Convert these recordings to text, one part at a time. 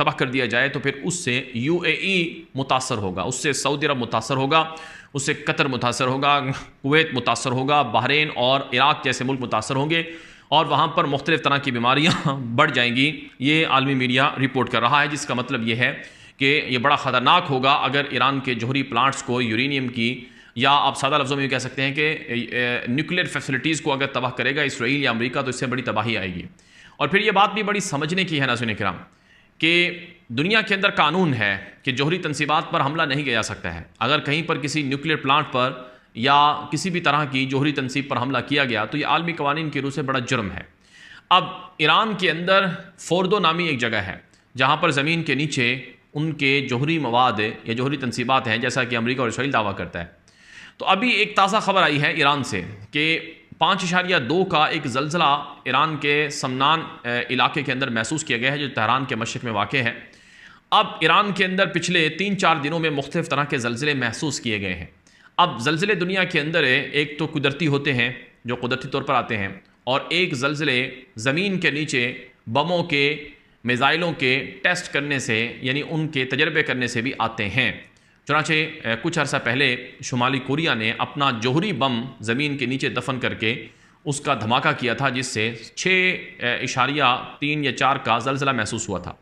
تباہ کر دیا جائے تو پھر اس سے UAE متاثر ہوگا، اس سے سعودی عرب متاثر ہوگا، اس سے قطر متاثر ہوگا، کویت متاثر ہوگا، بحرین اور عراق جیسے ملک متاثر ہوں گے، اور وہاں پر مختلف طرح کی بیماریاں بڑھ جائیں گی. یہ عالمی میڈیا رپورٹ کر رہا ہے، جس کا مطلب یہ ہے کہ یہ بڑا خطرناک ہوگا اگر ایران کے جوہری پلانٹس کو، یورینیم کی، یا آپ سادہ لفظوں میں یہ کہہ سکتے ہیں کہ نیوکلیئر فیسلٹیز کو اگر تباہ کرے گا اسرائیل یا امریکہ، تو اس سے بڑی تباہی آئے گی. اور پھر یہ بات بھی بڑی سمجھنے کی ہے ناظرین کرام کہ دنیا کے اندر قانون ہے کہ جوہری تنصیبات پر حملہ نہیں کیا جا سکتا ہے. اگر کہیں پر کسی نیوکلیئر پلانٹ پر یا کسی بھی طرح کی جوہری تنصیب پر حملہ کیا گیا تو یہ عالمی قوانین کی روح سے بڑا جرم ہے. اب ایران کے اندر فوردو نامی ایک جگہ ہے جہاں پر زمین کے نیچے ان کے جوہری مواد یا جوہری تنصیبات ہیں، جیسا کہ امریکہ اور اسرائیل دعویٰ کرتا ہے. تو ابھی ایک تازہ خبر آئی ہے ایران سے کہ 5.2 کا ایک زلزلہ ایران کے سمنان علاقے کے اندر محسوس کیا گیا ہے، جو تہران کے مشرق میں واقع ہے. اب ایران کے اندر پچھلے 3-4 دنوں میں مختلف طرح کے زلزلے محسوس کیے گئے ہیں. اب زلزلے دنیا کے اندر ایک تو قدرتی ہوتے ہیں جو قدرتی طور پر آتے ہیں، اور ایک زلزلے زمین کے نیچے بموں کے، میزائلوں کے ٹیسٹ کرنے سے، یعنی ان کے تجربے کرنے سے بھی آتے ہیں. چنانچہ کچھ عرصہ پہلے شمالی کوریا نے اپنا جوہری بم زمین کے نیچے دفن کر کے اس کا دھماکہ کیا تھا، جس سے 6.3 یا 4 کا زلزلہ محسوس ہوا تھا.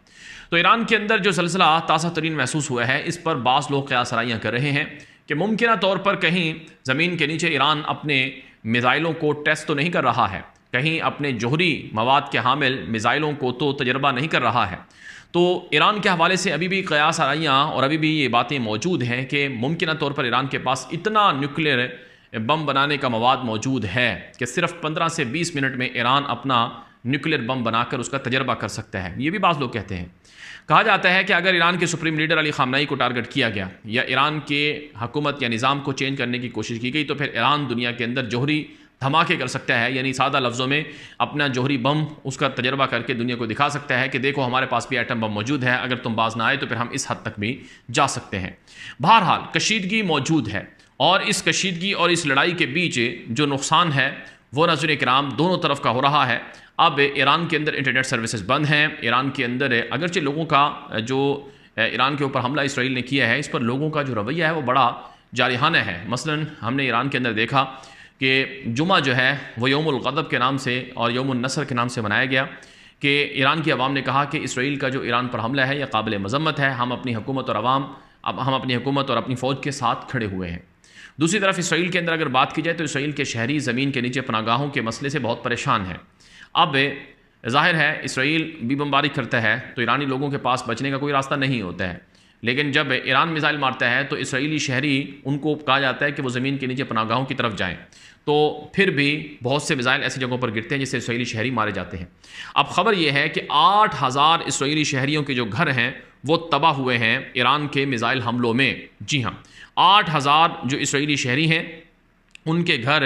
تو ایران کے اندر جو زلزلہ تازہ ترین محسوس ہوا ہے، اس پر بعض لوگ قیاس آرائیاں کر رہے ہیں کہ ممکنہ طور پر کہیں زمین کے نیچے ایران اپنے میزائلوں کو ٹیسٹ تو نہیں کر رہا ہے، کہیں اپنے جوہری مواد کے حامل میزائلوں کو تو تجربہ نہیں کر رہا ہے. تو ایران کے حوالے سے ابھی بھی قیاس آرائیاں اور ابھی بھی یہ باتیں موجود ہیں کہ ممکنہ طور پر ایران کے پاس اتنا نیوکلیئر بم بنانے کا مواد موجود ہے کہ صرف 15 سے 20 منٹ میں ایران اپنا نیوکلیئر بم بنا کر اس کا تجربہ کر سکتا ہے. یہ بھی بعض لوگ کہتے ہیں. کہا جاتا ہے کہ اگر ایران کے سپریم لیڈر علی خامنہئی کو ٹارگٹ کیا گیا یا ایران کے حکومت یا نظام کو چینج کرنے کی کوشش کی گئی تو پھر ایران دنیا کے اندر جوہری دھماکے کر سکتا ہے، یعنی سادہ لفظوں میں اپنا جوہری بم اس کا تجربہ کر کے دنیا کو دکھا سکتا ہے کہ دیکھو ہمارے پاس بھی ایٹم بم موجود ہے، اگر تم باز نہ آئے تو پھر ہم اس حد تک بھی جا سکتے ہیں. بہرحال کشیدگی موجود ہے، اور اس کشیدگی اور اس لڑائی کے بیچ جو نقصان ہے وہ ناظرین کرام دونوں طرف کا ہو رہا ہے. اب ایران کے اندر انٹرنیٹ سروسز بند ہیں. ایران کے اندر اگرچہ لوگوں کا جو ایران کے اوپر حملہ اسرائیل نے کیا ہے، اس پر لوگوں کا جو رویہ ہے وہ بڑا جارحانہ ہے. مثلا ہم نے ایران کے اندر دیکھا کہ جمعہ جو ہے وہ یوم الغضب کے نام سے اور یوم النصر کے نام سے منایا گیا کہ ایران کی عوام نے کہا کہ اسرائیل کا جو ایران پر حملہ ہے یہ قابل مذمت ہے، ہم اپنی حکومت اور اپنی فوج کے ساتھ کھڑے ہوئے ہیں. دوسری طرف اسرائیل کے اندر اگر بات کی جائے تو اسرائیل کے شہری زمین کے نیچے پناہ گاہوں کے مسئلے سے بہت پریشان ہیں. اب ظاہر ہے اسرائیل بھی بمباری کرتا ہے تو ایرانی لوگوں کے پاس بچنے کا کوئی راستہ نہیں ہوتا ہے، لیکن جب ایران میزائل مارتا ہے تو اسرائیلی شہری ان کو کہا جاتا ہے کہ وہ زمین کے نیچے پناہ گاہوں کی طرف جائیں، تو پھر بھی بہت سے میزائل ایسی جگہوں پر گرتے ہیں جس سے اسرائیلی شہری مارے جاتے ہیں. اب خبر یہ ہے کہ 8,000 اسرائیلی شہریوں کے جو گھر ہیں وہ تباہ ہوئے ہیں ایران کے میزائل حملوں میں. جی ہاں، 8,000 جو اسرائیلی شہری ہیں ان کے گھر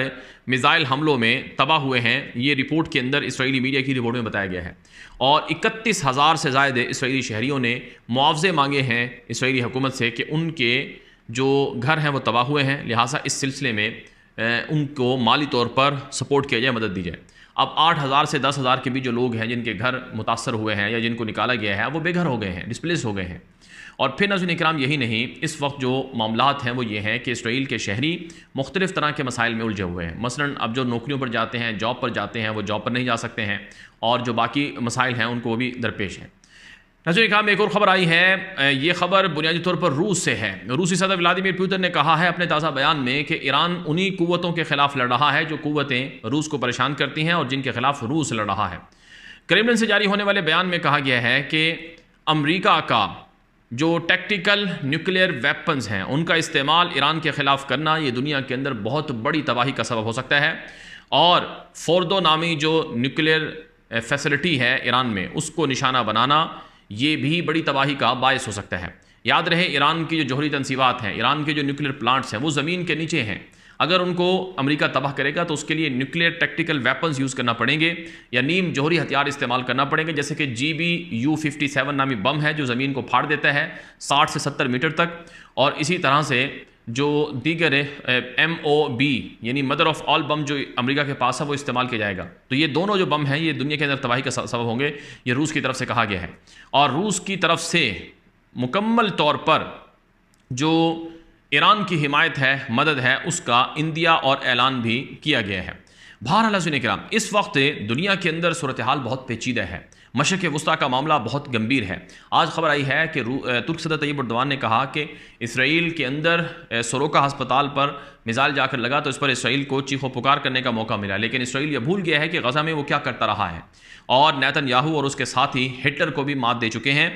میزائل حملوں میں تباہ ہوئے ہیں. یہ رپورٹ کے اندر اسرائیلی میڈیا کی رپورٹ میں بتایا گیا ہے، اور 31,000 سے زائد اسرائیلی شہریوں نے معاوضے مانگے ہیں اسرائیلی حکومت سے کہ ان کے جو گھر ہیں وہ تباہ ہوئے ہیں، لہٰذا اس سلسلے میں ان کو مالی طور پر سپورٹ کیا جائے، مدد دی جائے. اب 8,000 سے 10,000 کے بھی جو لوگ ہیں جن کے گھر متاثر ہوئے ہیں یا جن کو نکالا گیا ہے وہ بے گھر ہو گئے ہیں، ڈسپلیس ہو گئے ہیں. اور پھر ناظرین کرام یہی نہیں، اس وقت جو معاملات ہیں وہ یہ ہیں کہ اسرائیل کے شہری مختلف طرح کے مسائل میں الجھے ہوئے ہیں. مثلا اب جو نوکریوں پر جاتے ہیں، جاب پر جاتے ہیں، وہ جاب پر نہیں جا سکتے ہیں، اور جو باقی مسائل ہیں ان کو وہ بھی درپیش ہیں. ناظرین کرام ایک اور خبر آئی ہے، یہ خبر بنیادی طور پر روس سے ہے. روسی صدر ولادیمیر پوتن نے کہا ہے اپنے تازہ بیان میں کہ ایران انہی قوتوں کے خلاف لڑ رہا ہے جو قوتیں روس کو پریشان کرتی ہیں اور جن کے خلاف روس لڑ رہا ہے. کریملن سے جاری ہونے والے بیان میں کہا گیا ہے کہ امریکہ کا جو ٹیکٹیکل نیوکلیئر ویپنز ہیں ان کا استعمال ایران کے خلاف کرنا یہ دنیا کے اندر بہت بڑی تباہی کا سبب ہو سکتا ہے، اور فوردو نامی جو نیوکلیئر فیسلٹی ہے ایران میں اس کو نشانہ بنانا یہ بھی بڑی تباہی کا باعث ہو سکتا ہے. یاد رہے ایران کی جو جوہری تنصیبات ہیں، ایران کے جو نیوکلیئر پلانٹس ہیں وہ زمین کے نیچے ہیں. اگر ان کو امریکہ تباہ کرے گا تو اس کے لیے نیوکلیئر ٹیکٹیکل ویپنز یوز کرنا پڑیں گے یا نیم جوہری ہتھیار استعمال کرنا پڑیں گے، جیسے کہ GBU-57 نامی بم ہے جو زمین کو پھاڑ دیتا ہے 60 سے 70 میٹر تک، اور اسی طرح سے جو دیگر MOB یعنی مدر آف آل بم جو امریکہ کے پاس ہے وہ استعمال کیا جائے گا. تو یہ دونوں جو بم ہیں یہ دنیا کے اندر تباہی کا سبب ہوں گے. یہ روس کی طرف سے کہا گیا ہے، اور روس کی طرف سے مکمل طور پر جو ایران کی حمایت ہے، مدد ہے، اس کا اندیا اور اعلان بھی کیا گیا ہے. بہرحال حضرین کرام، اس وقت دنیا کے اندر صورتحال بہت پیچیدہ ہے. مشرق وسطیٰ کا معاملہ بہت گمبھیر ہے. آج خبر آئی ہے کہ ترک صدر طیب اردوان نے کہا کہ اسرائیل کے اندر سروکا ہسپتال پر میزائل جا کر لگا تو اس پر اسرائیل کو چیخ و پکار کرنے کا موقع ملا، لیکن اسرائیل یہ بھول گیا ہے کہ غزہ میں وہ کیا کرتا رہا ہے. اور نیتن یاہو اور اس کے ساتھی ہٹلر کو بھی مات دے چکے ہیں.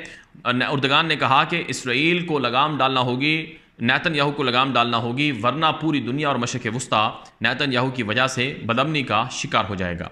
اردگان نے کہا کہ اسرائیل کو لگام ڈالنا ہوگی، نیتن یاہو کو لگام ڈالنا ہوگی، ورنہ پوری دنیا اور مشرق وسطیٰ نیتن یاہو کی وجہ سے بدامنی کا شکار ہو جائے گا.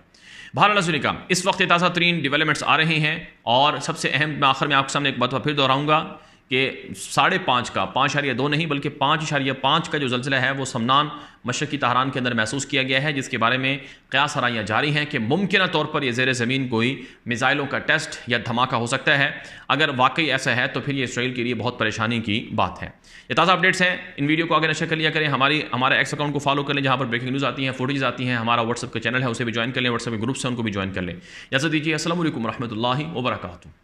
بہرحال حضرین کرام، اس وقت تازہ ترین ڈیولپمنٹس آ رہے ہیں، اور سب سے اہم میں آخر میں آپ کے سامنے ایک بات پھر دہراؤں گا کہ 5.5 کا 5.2 نہیں بلکہ 5.5 کا جو زلزلہ ہے وہ سمنان مشرقی تہران کے اندر محسوس کیا گیا ہے، جس کے بارے میں قیاس آرائیاں جاری ہیں کہ ممکنہ طور پر یہ زیر زمین کوئی میزائلوں کا ٹیسٹ یا دھماکہ ہو سکتا ہے. اگر واقعی ایسا ہے تو پھر یہ اسرائیل کے لیے بہت پریشانی کی بات ہے. یہ تازہ اپڈیٹس ہیں، ان ویڈیو کو آگے نشر کر لیا کریں، ہمارے ایکس اکاؤنٹ کو فالو کر لیں جہاں پر بریکنگ نیوز آتی ہیں، فوٹیج آتی ہیں. ہمارا واٹس ایپ کا چینل ہے اسے بھی جوائن کر لیں، واٹس ایپ کے گروپ سے ان کو بھی جوائن کر لیں. اجازت دیجیے، السلام علیکم ورحمۃ اللہ وبرکاتہ.